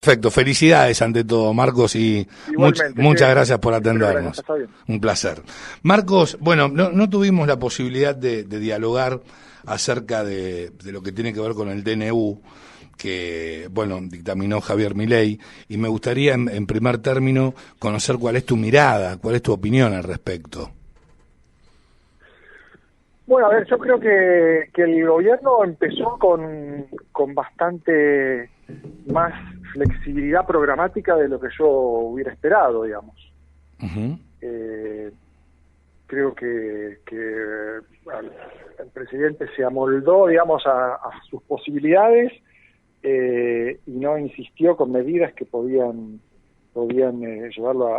Perfecto, felicidades ante todo, Marcos, y muchas gracias por atendernos. Un placer. Marcos, bueno, no tuvimos la posibilidad de dialogar acerca de lo que tiene que ver con el DNU, que, bueno, dictaminó Javier Milei, y me gustaría, en primer término, conocer cuál es tu mirada, cuál es tu opinión al respecto. Bueno, a ver, yo creo que el gobierno empezó con bastante más flexibilidad programática de lo que yo hubiera esperado, digamos. Uh-huh. Creo que el presidente se amoldó, digamos, a sus posibilidades y no insistió con medidas que podían llevarlo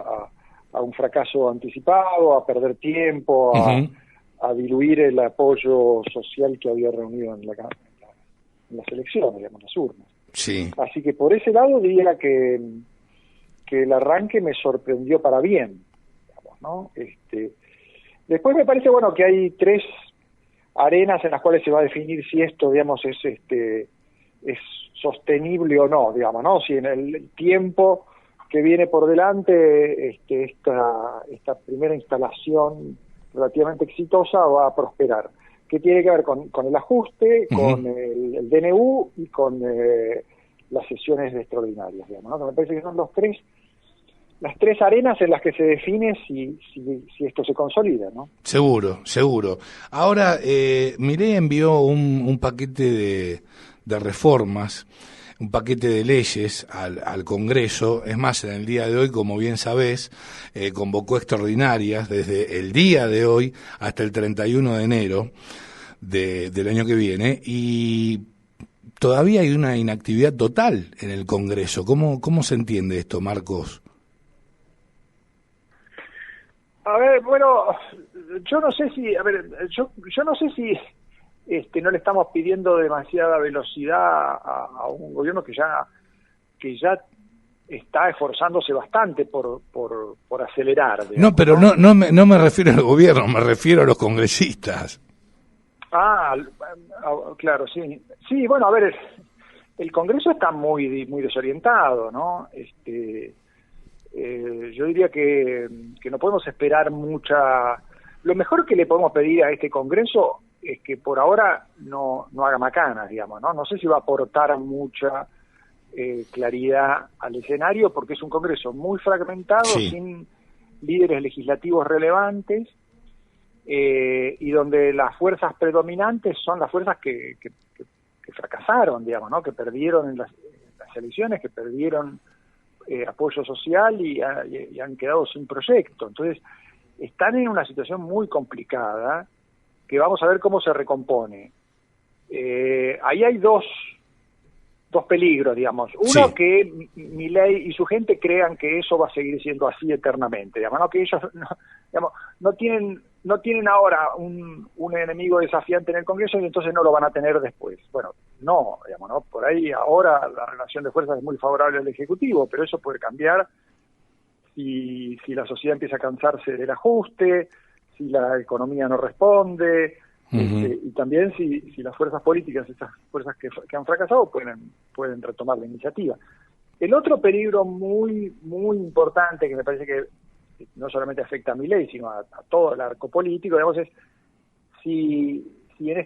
a un fracaso anticipado, a perder tiempo, uh-huh. a diluir el apoyo social que había reunido en las elecciones, digamos, las urnas. Sí. Así que por ese lado diría que el arranque me sorprendió para bien, digamos, ¿no? Después me parece, bueno, que hay 3 arenas en las cuales se va a definir si esto, digamos, es sostenible o no, digamos, ¿no? Si en el tiempo que viene por delante esta primera instalación relativamente exitosa va a prosperar, que tiene que ver con el ajuste, uh-huh. con el DNU y con las sesiones extraordinarias, digamos, ¿no? Me parece que son las tres arenas en las que se define si esto se consolida, ¿no? Seguro. Ahora, Milei envió un paquete de reformas, un paquete de leyes al Congreso. Es más, en el día de hoy, como bien sabés, convocó extraordinarias desde el día de hoy hasta el 31 de enero del año que viene, y todavía hay una inactividad total en el Congreso. ¿Cómo se entiende esto, Marcos? A ver, bueno, yo no sé si no le estamos pidiendo demasiada velocidad a un gobierno que ya está esforzándose bastante por acelerar, digamos, no, pero no me refiero al gobierno, me refiero a los congresistas. Claro, sí. Sí, bueno, a ver, el Congreso está muy desorientado, ¿no? Yo diría que no podemos esperar mucha. Lo mejor que le podemos pedir a este Congreso es que por ahora no haga macanas, digamos, ¿no? No sé si va a aportar mucha claridad al escenario, porque es un Congreso muy fragmentado, sí. sin líderes legislativos relevantes, y donde las fuerzas predominantes son las fuerzas que fracasaron, digamos, ¿no? Que perdieron en las elecciones, que perdieron apoyo social y han quedado sin proyecto. Entonces, están en una situación muy complicada que vamos a ver cómo se recompone. Ahí hay dos peligros, digamos. Uno, sí. Que Milei y su gente crean que eso va a seguir siendo así eternamente, digamos, ¿no? Que ellos no tienen ahora un enemigo desafiante en el Congreso y entonces no lo van a tener después. Bueno, no, digamos, ¿no? Por ahí ahora la relación de fuerzas es muy favorable al Ejecutivo, pero eso puede cambiar si la sociedad empieza a cansarse del ajuste, si la economía no responde, uh-huh. Y también si las fuerzas políticas, esas fuerzas que han fracasado, pueden retomar la iniciativa. El otro peligro muy importante, que me parece que no solamente afecta a Milei, sino a todo el arco político, digamos, es si en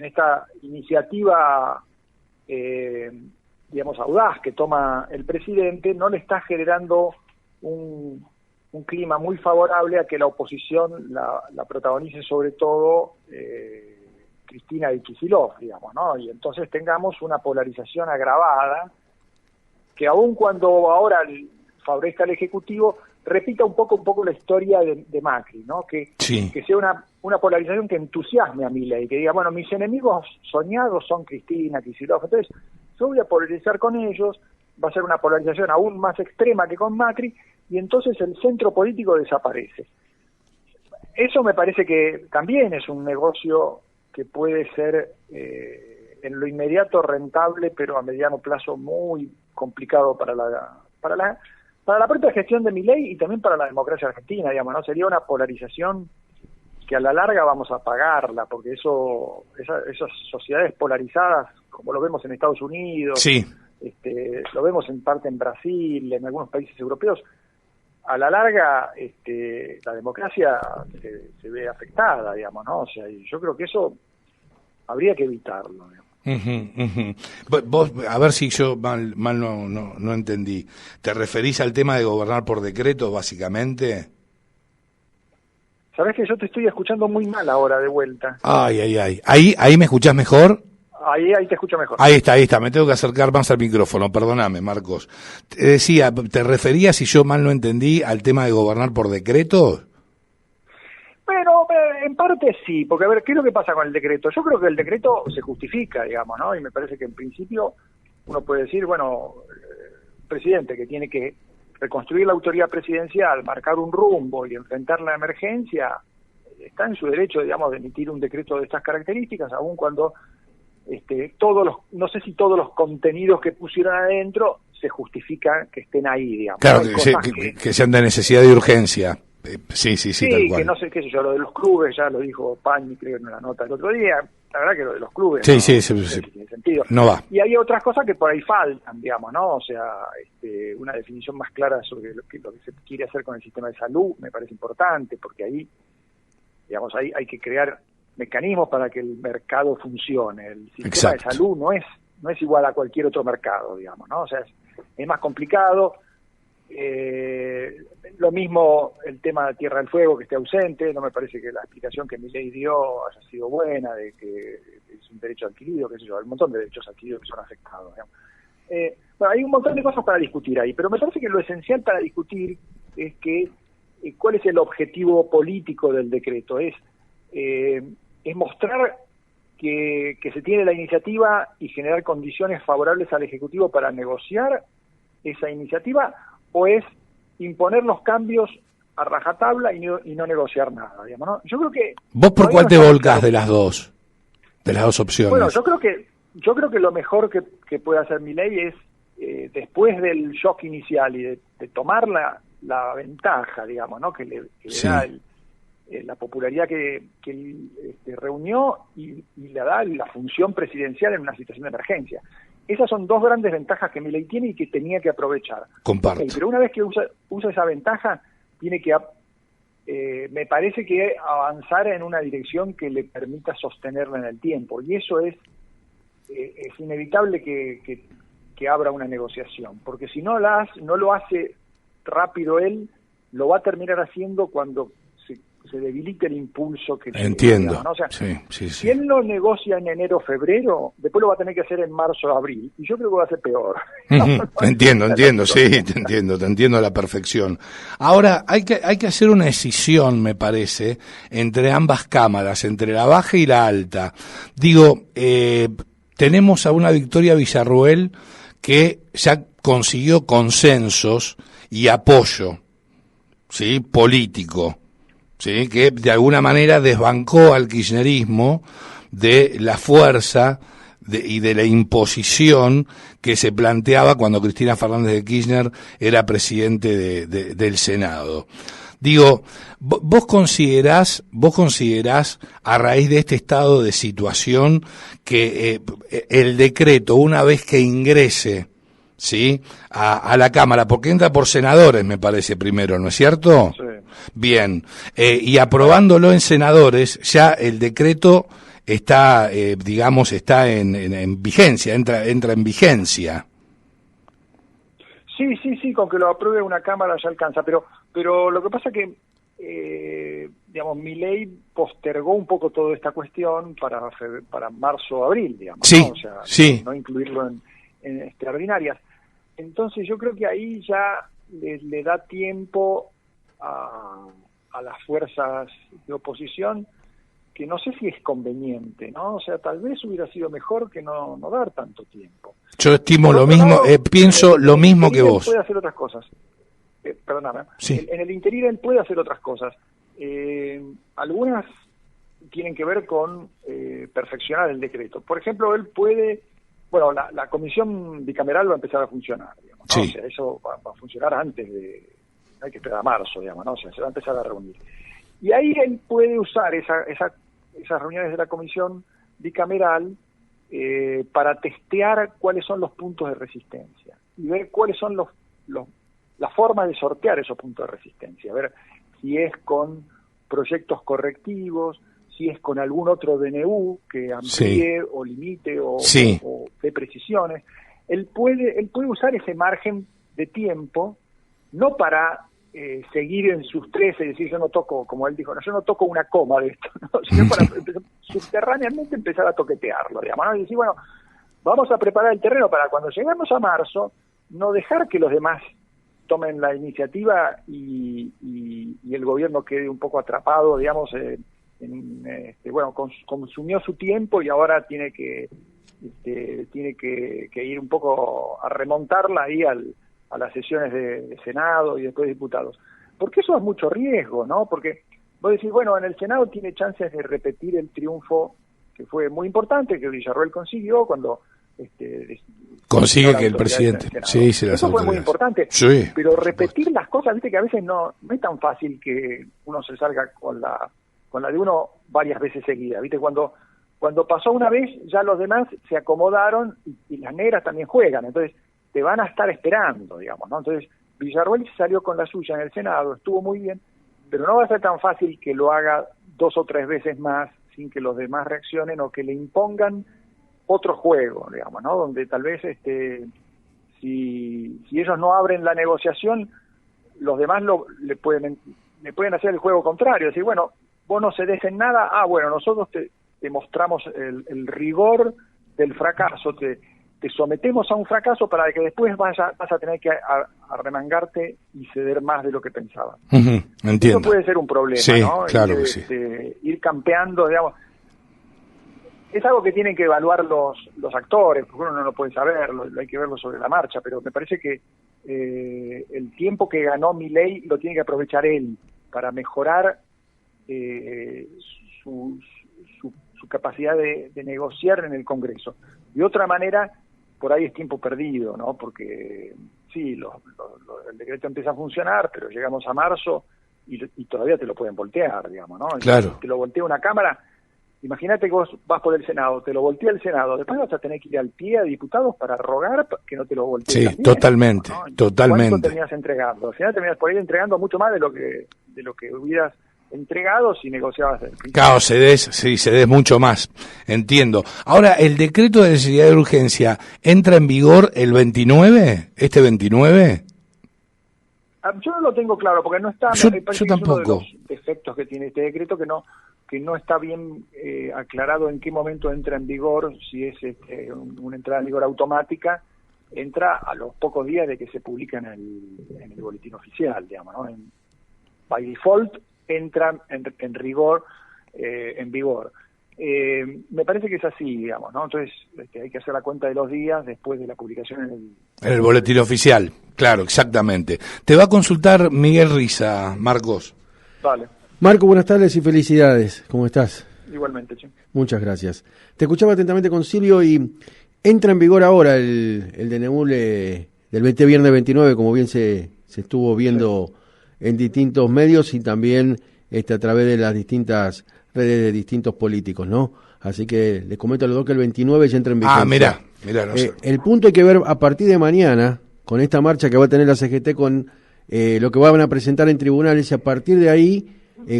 esta iniciativa digamos, audaz que toma el presidente, no le está generando un clima muy favorable a que la oposición la protagonice, sobre todo Cristina y Kicillof, digamos, ¿no? Y entonces tengamos una polarización agravada que, aun cuando ahora favorezca al Ejecutivo, repita un poco la historia de Macri, ¿no? Que sea una polarización que entusiasme a Milei, que diga, bueno, mis enemigos soñados son Cristina, Kicillof, entonces yo voy a polarizar con ellos, va a ser una polarización aún más extrema que con Macri, y entonces el centro político desaparece. Eso me parece que también es un negocio que puede ser en lo inmediato rentable, pero a mediano plazo muy complicado para la propia gestión de Milei y también para la democracia argentina, digamos, ¿no? Sería una polarización que a la larga vamos a pagarla, porque esas sociedades polarizadas, como lo vemos en Estados Unidos, sí. lo vemos en parte en Brasil, en algunos países europeos, a la larga la democracia se ve afectada, digamos, ¿no? O sea, yo creo que eso habría que evitarlo, digamos. Vos, a ver si yo mal no entendí. ¿Te referís al tema de gobernar por decreto, básicamente? Sabés que yo te estoy escuchando muy mal ahora de vuelta. Ay. ¿Ahí me escuchás mejor? Ahí te escucho mejor. Ahí está. Me tengo que acercar más al micrófono. Perdóname, Marcos. Te decía, ¿te referías, si yo mal no entendí, al tema de gobernar por decreto? Bueno, en parte sí, porque a ver, ¿qué es lo que pasa con el decreto? Yo creo que el decreto se justifica, digamos, ¿no? Y me parece que en principio uno puede decir, bueno, presidente que tiene que reconstruir la autoridad presidencial, marcar un rumbo y enfrentar la emergencia, está en su derecho, digamos, de emitir un decreto de estas características, aun cuando no sé si todos los contenidos que pusieron adentro se justifican que estén ahí, digamos. Claro, ¿no? que sean de necesidad de urgencia. Sí, tal cual. Que no sé, qué sé yo, lo de los clubes, ya lo dijo Pañi, creo, en una nota el otro día, la verdad que lo de los clubes sí. Tiene sentido. No va. Y hay otras cosas que por ahí faltan, digamos, ¿no? O sea, una definición más clara sobre lo que se quiere hacer con el sistema de salud me parece importante, porque ahí, digamos, hay que crear mecanismos para que el mercado funcione. El sistema de salud no es igual a cualquier otro mercado, digamos, ¿no? O sea, es más complicado. Lo mismo el tema de Tierra del Fuego, que esté ausente. No me parece que la explicación que Milei dio haya sido buena, de que es un derecho adquirido, qué sé yo, hay un montón de derechos adquiridos que son afectados, digamos. Bueno, hay un montón de cosas para discutir ahí, pero me parece que lo esencial para discutir es que cuál es el objetivo político del decreto. Es mostrar que se tiene la iniciativa y generar condiciones favorables al Ejecutivo para negociar esa iniciativa, o es imponer los cambios a rajatabla y no negociar nada, digamos, ¿no? Yo creo que... ¿Vos por cuál te volcás de las dos opciones? Bueno, yo creo que lo mejor que puede hacer Milei es, después del shock inicial y de tomar la ventaja, digamos, ¿no? Que le da la popularidad que reunió y le da la función presidencial en una situación de emergencia. Esas son dos grandes ventajas que Milei tiene y que tenía que aprovechar. Comparto. Pero una vez que usa esa ventaja, tiene que, me parece que avanzar en una dirección que le permita sostenerla en el tiempo. Y eso es inevitable que abra una negociación. Porque si no lo hace rápido él, lo va a terminar haciendo cuando se debilite el impulso que entiendo, tiene, ¿no? O sea, sí. Si él lo negocia en enero o febrero, después lo va a tener que hacer en marzo o abril, y yo creo que va a ser peor. Entiendo, sí, te entiendo a la perfección. Ahora, hay que hacer una escisión, me parece, entre ambas cámaras, entre la baja y la alta. Digo, tenemos a una Victoria Villarruel que ya consiguió consensos y apoyo, ¿sí?, político, ¿sí?, que de alguna manera desbancó al kirchnerismo de la fuerza y de la imposición que se planteaba cuando Cristina Fernández de Kirchner era presidente del Senado. Digo, vos considerás a raíz de este estado de situación que el decreto, una vez que ingrese, ¿sí?, a la Cámara, porque entra por senadores, me parece, primero, ¿no es cierto? Sí. Bien, y aprobándolo en senadores, ya el decreto está, está en vigencia, entra en vigencia. Sí, con que lo apruebe una Cámara ya alcanza, pero lo que pasa que, Milei postergó un poco toda esta cuestión para marzo o abril, digamos, sí, ¿no? O sea, sí. no incluirlo en extraordinarias. Entonces yo creo que ahí ya le da tiempo a las fuerzas de oposición, que no sé si es conveniente, ¿no? O sea, tal vez hubiera sido mejor que no dar tanto tiempo. Yo estimo lo mismo, pienso lo mismo que vos. Puede hacer otras cosas. Perdóname. Sí. En el interior él puede hacer otras cosas. Algunas tienen que ver con perfeccionar el decreto. Por ejemplo, él puede... Bueno, la comisión bicameral va a empezar a funcionar, digamos, ¿no? Sí. O sea, eso va a funcionar antes de... Hay que esperar a marzo, digamos, ¿no? O sea, se va a empezar a reunir. Y ahí él puede usar esas reuniones de la comisión bicameral para testear cuáles son los puntos de resistencia y ver cuáles son las formas de sortear esos puntos de resistencia, a ver si es con proyectos correctivos, si es con algún otro DNU que amplíe o limite o dé precisiones. Él puede usar ese margen de tiempo no para seguir en sus 13 y decir yo no toco, como él dijo, no, yo no toco una coma de esto, ¿no? Sino para subterráneamente empezar a toquetearlo, digamos, ¿no? Y decir, bueno, vamos a preparar el terreno para cuando lleguemos a marzo, no dejar que los demás tomen la iniciativa y el gobierno quede un poco atrapado, digamos, bueno, consumió su tiempo y ahora tiene que ir un poco a remontarla ahí a las sesiones de Senado y después de diputados. Porque eso es mucho riesgo, ¿no? Porque vos decís, bueno, en el Senado tiene chances de repetir el triunfo que fue muy importante, que Villarroel consiguió cuando consigue que el presidente sí se las eso fue muy importante, sí, pero repetir las cosas, viste que a veces no es tan fácil que uno se salga con la de uno varias veces seguidas, viste, cuando pasó una vez ya los demás se acomodaron y las negras también juegan, entonces te van a estar esperando, digamos, ¿no? Entonces Villarroel salió con la suya en el Senado, estuvo muy bien, pero no va a ser tan fácil que lo haga 2 o 3 veces más sin que los demás reaccionen o que le impongan otro juego, digamos, ¿no? Donde tal vez si ellos no abren la negociación, los demás le pueden hacer el juego contrario, decir, bueno, vos no cedes en nada, bueno, nosotros te mostramos el rigor del fracaso, te sometemos a un fracaso para que después vas a tener que arremangarte y ceder más de lo que pensabas. Entiendo. Eso puede ser un problema, sí, ¿no? Claro que sí. Ir campeando, digamos. Es algo que tienen que evaluar los actores, porque uno no lo puede saber, lo hay que verlo sobre la marcha, pero me parece que el tiempo que ganó Milei lo tiene que aprovechar él para mejorar su capacidad de negociar en el Congreso. De otra manera, por ahí es tiempo perdido, ¿no? Porque sí, el decreto empieza a funcionar, pero llegamos a marzo y todavía te lo pueden voltear, digamos, ¿no? Claro. Si te lo voltea una Cámara, imagínate que vos vas por el Senado, te lo voltea el Senado, después vas a tener que ir al pie a diputados para rogar que no te lo voltee. Sí, también, totalmente, ¿no? totalmente. ¿Cuánto terminas entregando? Al final terminas por ir entregando mucho más de lo que hubieras entregado si negociabas el principio. Claro, cedes mucho más, entiendo. Ahora, ¿el decreto de necesidad de urgencia entra en vigor el 29? ¿Este 29? Yo no lo tengo claro, porque no está... Yo tampoco. Es uno de los defectos que tiene este decreto, que no está bien aclarado en qué momento entra en vigor, si es una entrada en vigor automática, entra a los pocos días de que se publica en el boletín oficial, digamos, ¿no? By default entra en rigor, en vigor. Me parece que es así, digamos, ¿no? Entonces hay que hacer la cuenta de los días después de la publicación en el boletín oficial, claro, exactamente. Te va a consultar Miguel Riza, Marcos. Vale. Marco, buenas tardes y felicidades. ¿Cómo estás? Igualmente, che. Muchas gracias. Te escuchaba atentamente con Silvio y entra en vigor ahora el DNU del viernes 29, como bien se estuvo viendo en distintos medios y también a través de las distintas redes de distintos políticos, ¿no? Así que les comento a los dos que el 29 ya entra en vigencia. Mirá, no sé. El punto hay que ver a partir de mañana, con esta marcha que va a tener la CGT, con lo que van a presentar en tribunales, y a partir de ahí,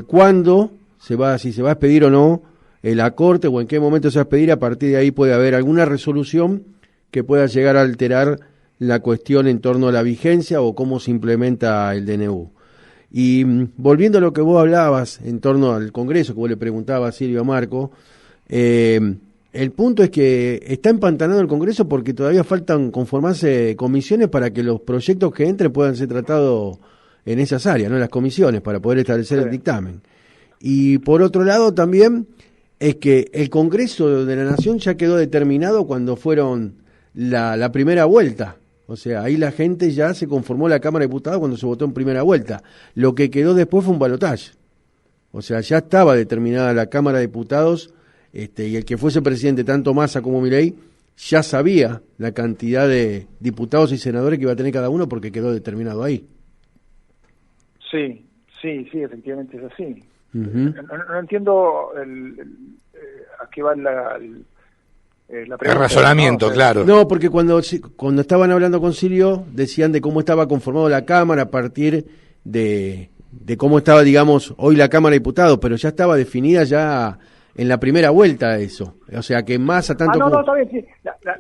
cuándo si se va a expedir o no la Corte, o en qué momento se va a expedir, a partir de ahí puede haber alguna resolución que pueda llegar a alterar la cuestión en torno a la vigencia o cómo se implementa el DNU. Y volviendo a lo que vos hablabas en torno al Congreso, que vos le preguntabas a Silvio Marco, el punto es que está empantanado el Congreso porque todavía faltan conformarse comisiones para que los proyectos que entren puedan ser tratados en esas áreas, ¿no? En las comisiones, para poder establecer el dictamen. Y por otro lado también es que el Congreso de la Nación ya quedó determinado cuando fueron la primera vuelta. O sea, ahí la gente ya se conformó la Cámara de Diputados cuando se votó en primera vuelta. Lo que quedó después fue un balotaje. O sea, ya estaba determinada la Cámara de Diputados, y el que fuese presidente, tanto Massa como Milei, ya sabía la cantidad de diputados y senadores que iba a tener cada uno porque quedó determinado ahí. Sí, efectivamente es así. Uh-huh. No entiendo a qué va La El razonamiento, ¿no? O sea, claro. No, porque cuando estaban hablando con Sirio, decían de cómo estaba conformado la Cámara a partir de cómo estaba, digamos, hoy la Cámara de Diputados, pero ya estaba definida ya en la primera vuelta eso. O sea, que más a tanto... no, está bien, sí.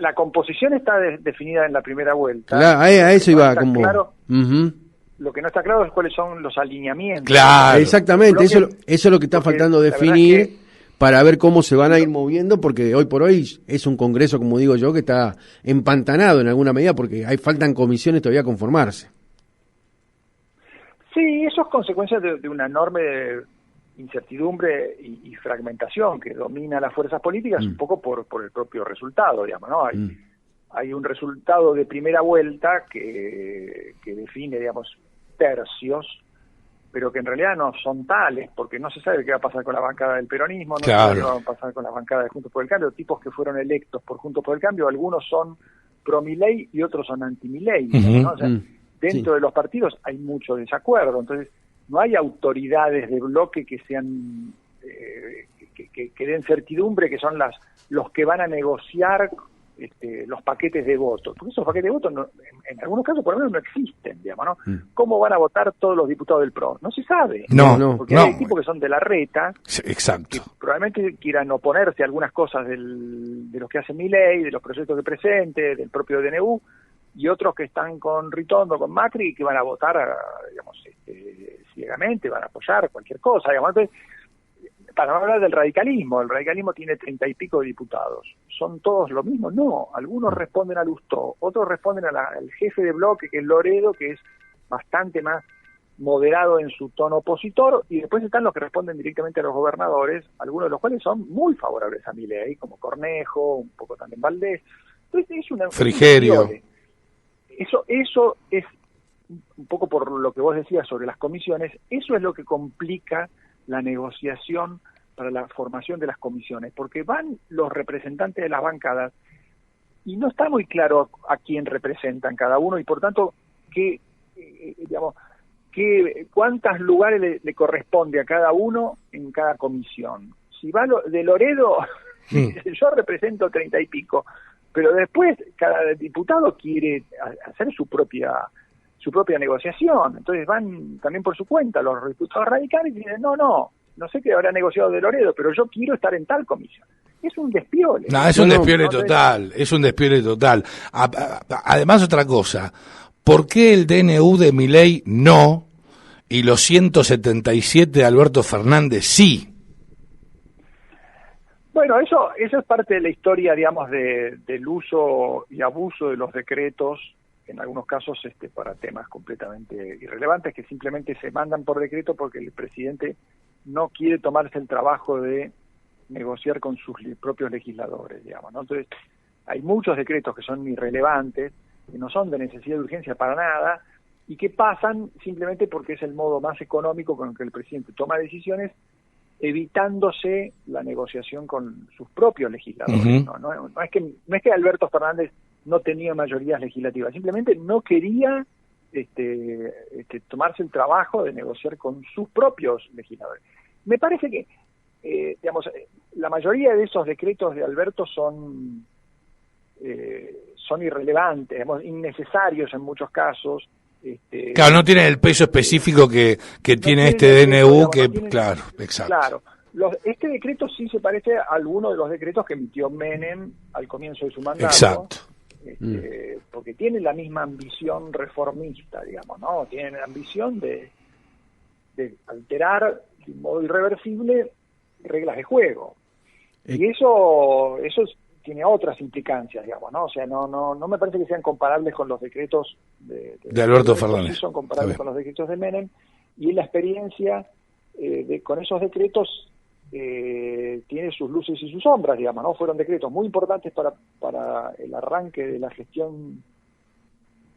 La composición está definida en la primera vuelta. Claro, a eso iba como... Claro, Ujú. lo que no está claro es cuáles son los alineamientos. Claro. Exactamente, eso es lo que está Porque faltando la verdad definir es que para ver cómo se van a ir moviendo, porque hoy por hoy es un Congreso, como digo yo, que está empantanado en alguna medida, porque faltan comisiones todavía a conformarse. sí, eso es consecuencia de una enorme incertidumbre y fragmentación que domina las fuerzas políticas un poco por el propio resultado, digamos, ¿no? Hay un resultado de primera vuelta que define, digamos, tercios, pero que en realidad no son tales, porque no se sabe qué va a pasar con la bancada del peronismo, no se sabe qué va a pasar con la bancada de Juntos por el Cambio, tipos que fueron electos por Juntos por el Cambio, algunos son pro-Milei y otros son anti-Milei, ¿no? O sea, dentro de los partidos hay mucho desacuerdo, entonces no hay autoridades de bloque que sean que den certidumbre, que son los que van a negociar los paquetes de votos, porque esos paquetes de votos en algunos casos por lo menos no existen, digamos, ¿no? ¿Cómo van a votar todos los diputados del PRO? No se sabe, porque hay tipos que son de la reta, exacto, que probablemente quieran oponerse a algunas cosas de los que hace Milei, de los proyectos que presente, del propio DNU, y otros que están con Ritondo, con Macri, que van a votar, digamos, ciegamente, van a apoyar cualquier cosa, digamos. Entonces, para no hablar del radicalismo, el radicalismo tiene 30 y pico de diputados. ¿Son todos lo mismo? No, algunos responden a Lustó, otros responden al jefe de bloque, que es Loredo, que es bastante más moderado en su tono opositor, y después están los que responden directamente a los gobernadores, algunos de los cuales son muy favorables a Milei, como Cornejo, un poco también Valdés. Entonces es una... Frigerio. Eso es, un poco por lo que vos decías sobre las comisiones, eso es lo que complica la negociación para la formación de las comisiones, porque van los representantes de las bancadas y no está muy claro a quién representan cada uno y por tanto cuántos lugares le corresponde a cada uno en cada comisión. Si va de Loredo, yo represento 30 y pico, pero después cada diputado quiere hacer su propia negociación, entonces van también por su cuenta los diputados radicales y dicen, no sé qué habrá negociado de Loredo, pero yo quiero estar en tal comisión. Es un despiole. No, es un despiole total, es un despiole total. Además, otra cosa, ¿por qué el DNU de Milei no y los 177 de Alberto Fernández sí? Bueno, eso es parte de la historia, digamos, del uso y abuso de los decretos, en algunos casos para temas completamente irrelevantes, que simplemente se mandan por decreto porque el presidente no quiere tomarse el trabajo de negociar con sus propios legisladores, digamos, ¿no? Entonces, hay muchos decretos que son irrelevantes, que no son de necesidad de urgencia para nada, y que pasan simplemente porque es el modo más económico con el que el presidente toma decisiones, evitándose la negociación con sus propios legisladores. No es que Alberto Fernández no tenía mayorías legislativas, simplemente no quería tomarse el trabajo de negociar con sus propios legisladores. Me parece que la mayoría de esos decretos de Alberto son irrelevantes, innecesarios en muchos casos. Claro, no tiene el peso específico que tiene este DNU, claro, exacto. Claro, este decreto sí se parece a alguno de los decretos que emitió Menem al comienzo de su mandato. Exacto. Porque tiene la misma ambición reformista, digamos, ¿no? Tiene la ambición de alterar de un modo irreversible reglas de juego. Y eso tiene otras implicancias, digamos, ¿no? O sea, no me parece que sean comparables con los decretos de Alberto Fernández. Sí son comparables con los decretos de Menem, y la experiencia con esos decretos tiene sus luces y sus sombras, digamos, ¿no? Fueron decretos muy importantes para el arranque de la gestión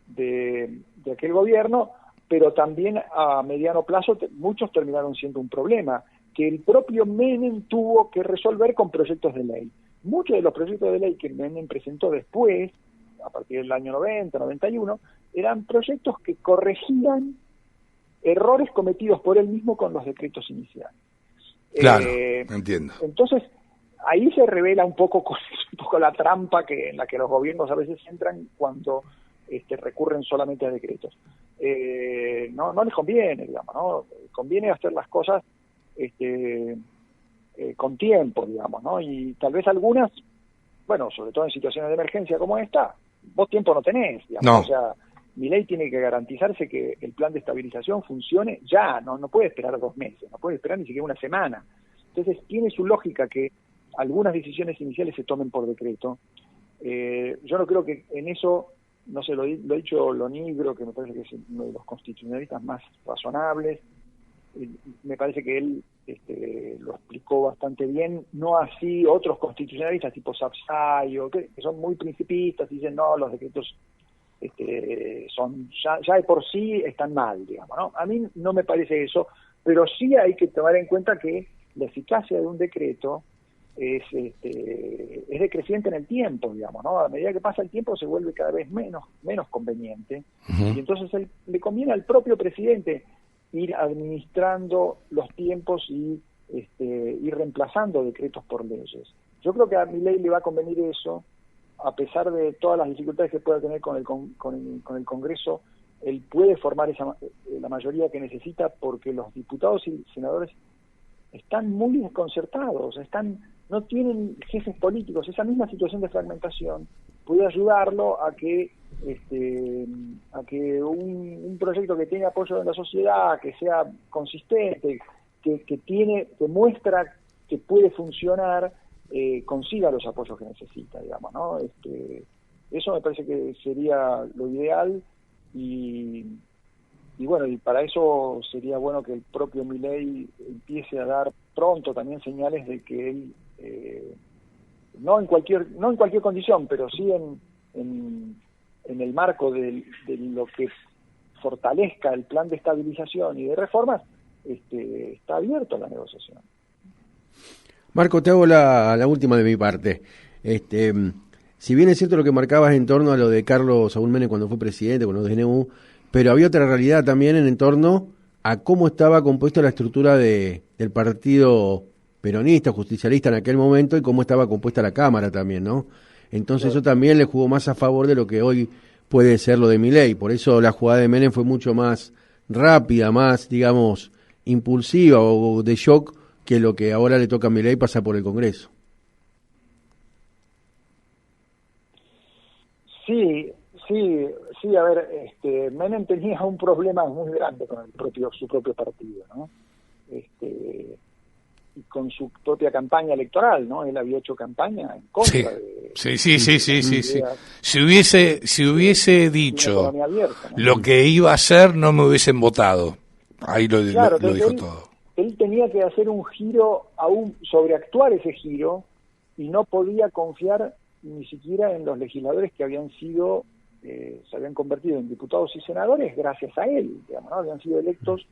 de aquel gobierno, pero también a mediano plazo muchos terminaron siendo un problema que el propio Menem tuvo que resolver con proyectos de ley. Muchos de los proyectos de ley que Menem presentó después, a partir del año 90, 91, eran proyectos que corregían errores cometidos por él mismo con los decretos iniciales. Claro, entiendo. Entonces, ahí se revela un poco la trampa en la que los gobiernos a veces entran cuando recurren solamente a decretos. No les conviene, digamos, ¿no? Conviene hacer las cosas con tiempo, digamos, ¿no? Y tal vez algunas, bueno, sobre todo en situaciones de emergencia como esta, vos tiempo no tenés, digamos, no. O sea, Milei tiene que garantizarse que el plan de estabilización funcione ya, no puede esperar 2 meses, no puede esperar ni siquiera una semana. Entonces tiene su lógica que algunas decisiones iniciales se tomen por decreto. Yo no creo que en eso, no sé, lo ha dicho Lonigro, que me parece que es uno de los constitucionalistas más razonables. Me parece que él lo explicó bastante bien, no así otros constitucionalistas tipo Sapsayo, que son muy principistas y dicen no, los decretos son ya de por sí están mal, digamos, ¿no? A mí no me parece eso, pero sí hay que tomar en cuenta que la eficacia de un decreto es decreciente en el tiempo, digamos, ¿no? A medida que pasa el tiempo se vuelve cada vez menos conveniente, y entonces le conviene al propio presidente ir administrando los tiempos y ir reemplazando decretos por leyes. Yo creo que a Milei le va a convenir eso, a pesar de todas las dificultades que pueda tener con el Congreso. Él puede formar la mayoría que necesita, porque los diputados y senadores están muy desconcertados, no tienen jefes políticos. Esa misma situación de fragmentación puede ayudarlo a que un proyecto que tiene apoyo en la sociedad, que sea consistente, que muestra que puede funcionar, consiga los apoyos que necesita, digamos, ¿no? Eso me parece que sería lo ideal, y bueno, y para eso sería bueno que el propio Milei empiece a dar pronto también señales de que él, no en cualquier condición, pero sí en el marco de lo que fortalezca el plan de estabilización y de reformas, está abierto a la negociación. Marco, te hago la última de mi parte. Si bien es cierto lo que marcabas en torno a lo de Carlos Saúl Menem cuando fue presidente, con los DNU, pero había otra realidad también en torno a cómo estaba compuesta la estructura del partido peronista, justicialista en aquel momento, y cómo estaba compuesta la Cámara también, ¿no? Entonces eso también le jugó más a favor de lo que hoy puede ser lo de Milei. Por eso la jugada de Menem fue mucho más rápida, más, digamos, impulsiva o de shock, que lo que ahora le toca a Milei pasa por el Congreso. Sí, a ver, Menem tenía un problema muy grande con su propio partido, ¿no? Y con su propia campaña electoral, ¿no? Él había hecho campaña en contra de... Sí. Si hubiese dicho abierta, ¿no? Lo que iba a hacer, no me hubiesen votado. Ahí lo dijo todo. Él tenía que hacer un giro, sobreactuar ese giro, y no podía confiar ni siquiera en los legisladores que habían sido, se habían convertido en diputados y senadores gracias a él, digamos, ¿no? Habían sido electos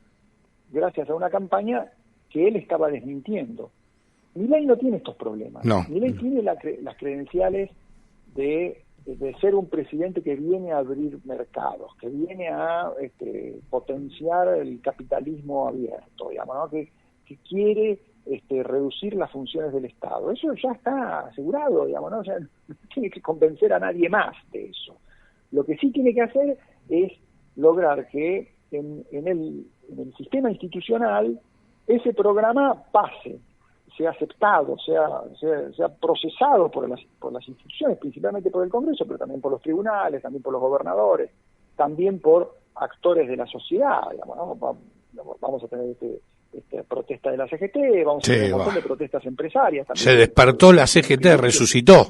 gracias a una campaña que él estaba desmintiendo. Milei no tiene estos problemas. No. Milei tiene las credenciales de ser un presidente que viene a abrir mercados, que viene a potenciar el capitalismo abierto, digamos, ¿no? Que quiere reducir las funciones del Estado. Eso ya está asegurado, digamos, ¿no? O sea, no tiene que convencer a nadie más de eso. Lo que sí tiene que hacer es lograr que en el sistema institucional ese programa pase, sea aceptado, sea procesado por las instituciones, principalmente por el Congreso, pero también por los tribunales, también por los gobernadores, también por actores de la sociedad, digamos, ¿no? Vamos a tener protesta de la CGT, vamos a tener un montón de protestas empresarias también. Se despertó la CGT, resucitó,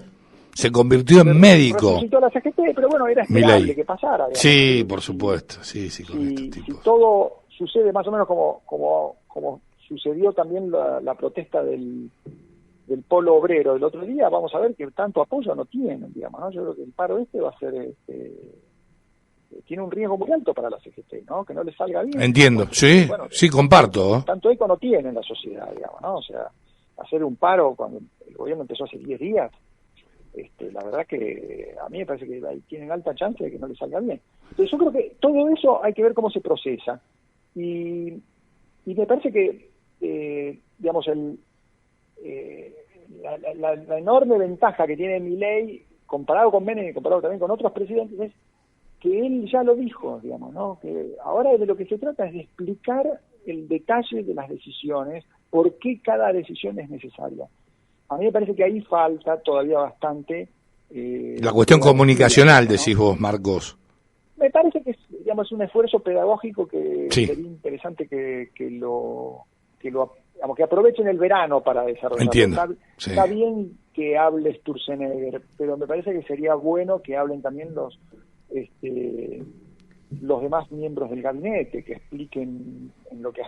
se convirtió en médico. Resucitó la CGT, pero bueno, era esperable que pasara. Digamos. Sí, por supuesto, sí, con estos tipos. Si todo sucede más o menos como sucedió también la protesta del polo obrero el otro día, vamos a ver que tanto apoyo no tienen, digamos, ¿no? Yo creo que el paro va a ser, tiene un riesgo muy alto para la CGT, ¿no? Que no le salga bien. Entiendo, porque, bueno, sí, comparto. Tanto eco no tiene en la sociedad, digamos, ¿no? O sea, hacer un paro cuando el gobierno empezó hace 10 días, la verdad que a mí me parece que ahí tienen alta chance de que no le salga bien. Entonces yo creo que todo eso hay que ver cómo se procesa. Y me parece que, digamos, la enorme ventaja que tiene Milei, comparado con Menem y comparado también con otros presidentes, es que él ya lo dijo, digamos, ¿no? Que ahora de lo que se trata es de explicar el detalle de las decisiones, por qué cada decisión es necesaria. A mí me parece que ahí falta todavía bastante... la cuestión comunicacional, ¿no? Decís vos, Marcos. Me parece que es, digamos, un esfuerzo pedagógico que sí. Sería interesante que aprovechen el verano para desarrollarlo. Entiendo. Está bien que hable Sturzenegger, pero me parece que sería bueno que hablen también los demás miembros del gabinete, que expliquen en lo que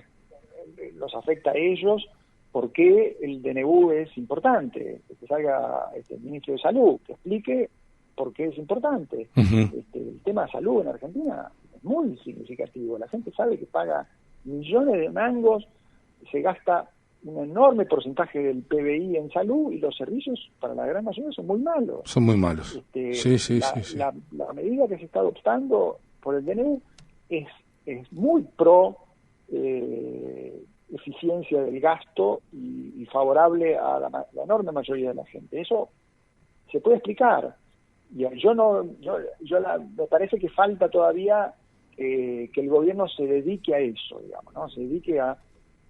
los afecta a ellos, por qué el DNU es importante, que salga el ministro de Salud, que explique por qué es importante. Uh-huh. El tema de salud en Argentina es muy significativo, la gente sabe que paga millones de mangos, se gasta un enorme porcentaje del PBI en salud y los servicios para la gran mayoría son muy malos. Son muy malos. Sí. La medida que se está adoptando por el DNU es muy pro eficiencia del gasto y favorable a la enorme mayoría de la gente. Eso se puede explicar. Me parece que falta todavía que el gobierno se dedique a eso, digamos, ¿no? Se dedique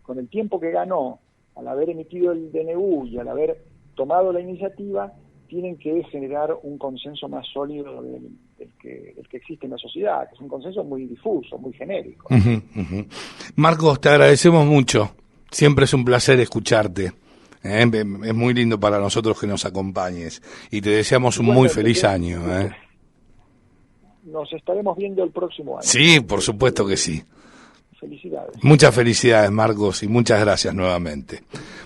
con el tiempo que ganó, al haber emitido el DNU y al haber tomado la iniciativa, tienen que generar un consenso más sólido del que existe en la sociedad, que es un consenso muy difuso, muy genérico. Uh-huh. Marcos, te agradecemos mucho. Siempre es un placer escucharte. Es muy lindo para nosotros que nos acompañes y te deseamos un muy feliz año. Nos estaremos viendo el próximo año. Sí, por supuesto que sí. Felicidades. Muchas felicidades, Marcos, y muchas gracias nuevamente.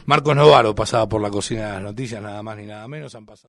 Marcos Novaro pasaba por la cocina de las noticias, nada más ni nada menos. Han pasado